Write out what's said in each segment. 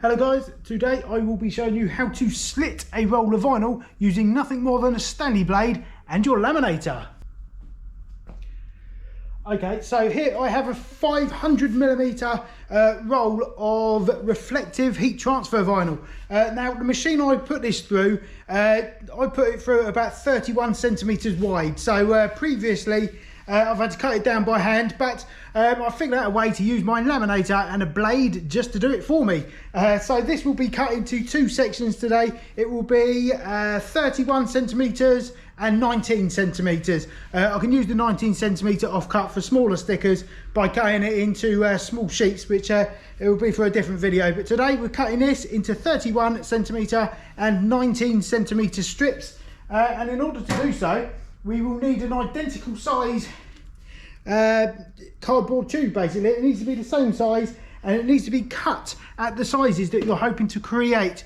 Hello guys, today I will be showing you how to slit a roll of vinyl using nothing more than a Stanley blade and your laminator. Okay, so here I have a 500mm roll of reflective heat transfer vinyl. Now the machine I put this through, I put it through about 31 centimeters wide. So previously I've had to cut it down by hand, but I figured out a way to use my laminator and a blade just to do it for me. So this will be cut into two sections today. It will be 31 centimeters and 19 centimeters. I can use the 19 centimeter offcut for smaller stickers by cutting it into small sheets, which it will be for a different video. But today we're cutting this into 31 centimeter and 19 centimeter strips. And in order to do so, we will need an identical size cardboard tube. Basically it needs to be the same size, and it needs to be cut at the sizes that you're hoping to create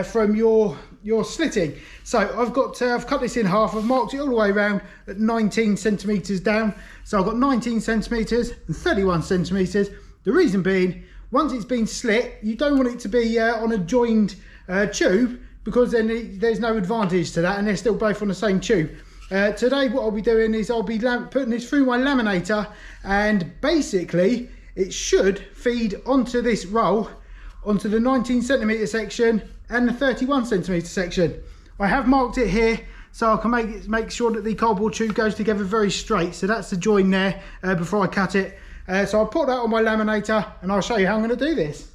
from your slitting. So I've cut this in half. I've marked it all the way around at 19 centimeters down. So I've got 19 centimeters and 31 centimeters. The reason being, once it's been slit, you don't want it to be on a joined tube, because then there's no advantage to that, and they're still both on the same tube. Today what I'll be doing is I'll be putting this through my laminator, and basically it should feed onto this roll, onto the 19 centimeter section and the 31 centimeter section. I have marked it here so I can make sure that the cardboard tube goes together very straight. So that's the join there before I cut it. So I'll put that on my laminator and I'll show you how I'm going to do this.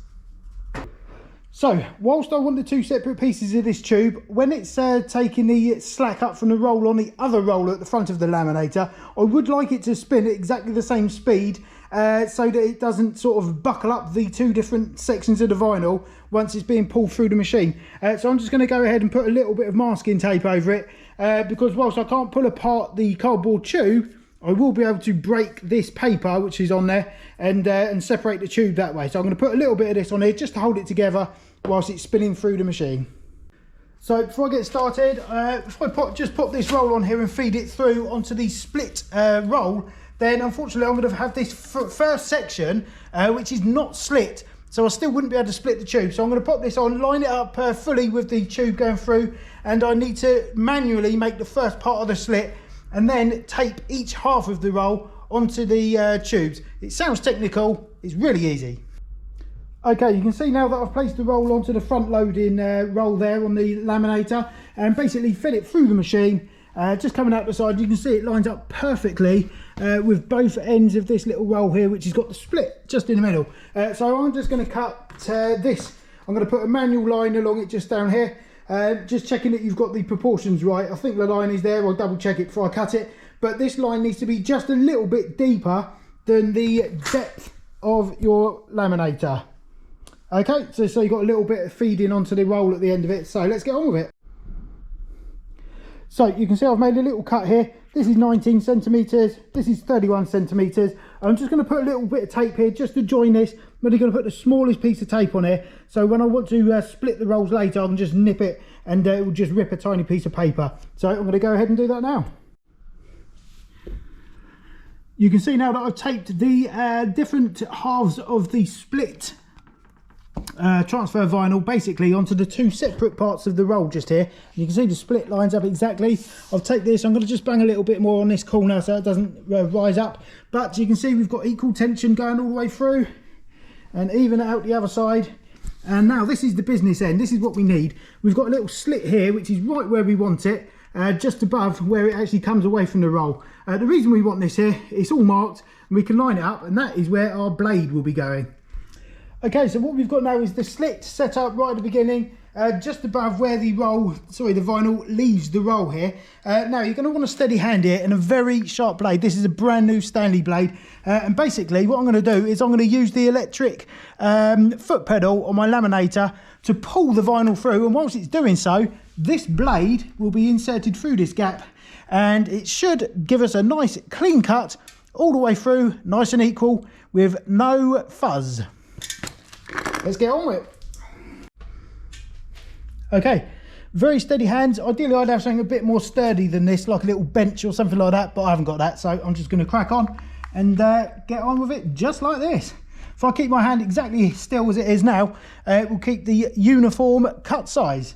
So, whilst I want the two separate pieces of this tube, when it's taking the slack up from the roll on the other roll at the front of the laminator, I would like it to spin at exactly the same speed so that it doesn't sort of buckle up the two different sections of the vinyl once it's being pulled through the machine. So I'm just going to go ahead and put a little bit of masking tape over it because whilst I can't pull apart the cardboard tube, I will be able to break this paper which is on there and separate the tube that way. So I'm going to put a little bit of this on here just to hold it together whilst it's spinning through the machine. So before I get started, if I just pop this roll on here and feed it through onto the split roll, then unfortunately I'm going to have this first section which is not slit, so I still wouldn't be able to split the tube. So I'm going to pop this on, line it up fully with the tube going through, and I need to manually make the first part of the slit and then tape each half of the roll onto the tubes. It sounds technical, it's really easy. Okay, you can see now that I've placed the roll onto the front loading roll there on the laminator and basically fed it through the machine, just coming out the side. You can see it lines up perfectly with both ends of this little roll here, which has got the split just in the middle. So I'm just going to cut this. I'm going to put a manual line along it just down here, just checking that you've got the proportions right. I think the line is there. I'll double check it before I cut it, but this line needs to be just a little bit deeper than the depth of your laminator. Okay, so you've got a little bit of feeding onto the roll at the end of it, so let's get on with it. So you can see I've made a little cut here. This is 19 centimeters, this is 31 centimeters. I'm just going to put a little bit of tape here just to join this. I'm only going to put the smallest piece of tape on here, so when I want to split the rolls later, I can just nip it and it will just rip a tiny piece of paper. So I'm going to go ahead and do that now. You can see now that I've taped the different halves of the split transfer vinyl basically onto the two separate parts of the roll just here. You can see the split lines up exactly. I'll take this, I'm going to just bang a little bit more on this corner so it doesn't rise up, but you can see we've got equal tension going all the way through and even out the other side. And now this is the business end. This is what we need. We've got a little slit here which is right where we want it, just above where it actually comes away from the roll. The reason we want this here, it's all marked and we can line it up, and that is where our blade will be going. Okay, so what we've got now is the slit set up right at the beginning, just above where the vinyl leaves the roll here. Now you're going to want a steady hand here and a very sharp blade. This is a brand new Stanley blade, and basically what I'm going to do is I'm going to use the electric foot pedal on my laminator to pull the vinyl through, and once it's doing so, this blade will be inserted through this gap and it should give us a nice clean cut all the way through, nice and equal with no fuzz. Let's get on with it. Okay, very steady hands. Ideally I'd have something a bit more sturdy than this, like a little bench or something like that, but I haven't got that, so I'm just going to crack on and get on with it just like this. If I keep my hand exactly still as it is now, it will keep the uniform cut size.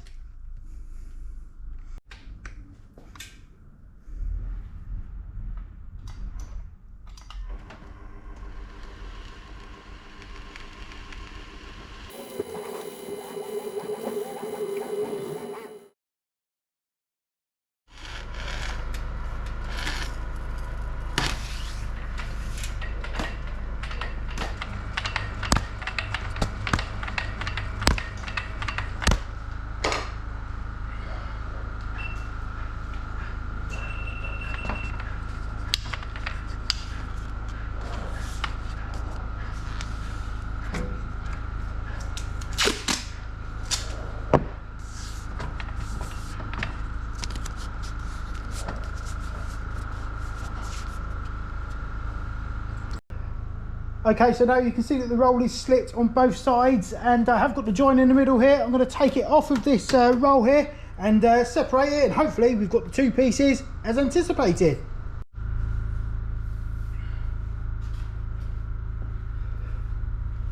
Okay, so now you can see that the roll is slit on both sides, and I have got the join in the middle here. I'm going to take it off of this roll here and separate it, and hopefully we've got the two pieces as anticipated.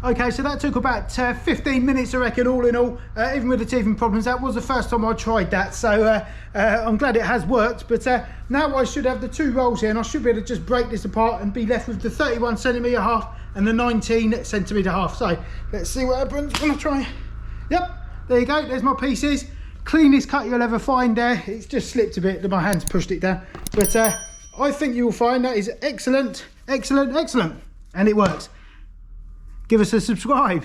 Okay, so that took about 15 minutes, I reckon, all in all. Even with the teething problems, that was the first time I tried that, so I'm glad it has worked. But now I should have the two rolls here, and I should be able to just break this apart and be left with the 31cm half and the 19cm half. So let's see what happens when I try. Yep, there you go, there's my pieces. Cleanest cut you'll ever find there. It's just slipped a bit, my hand's pushed it down. But I think you will find that is excellent, excellent, excellent, and it works. Give us a subscribe.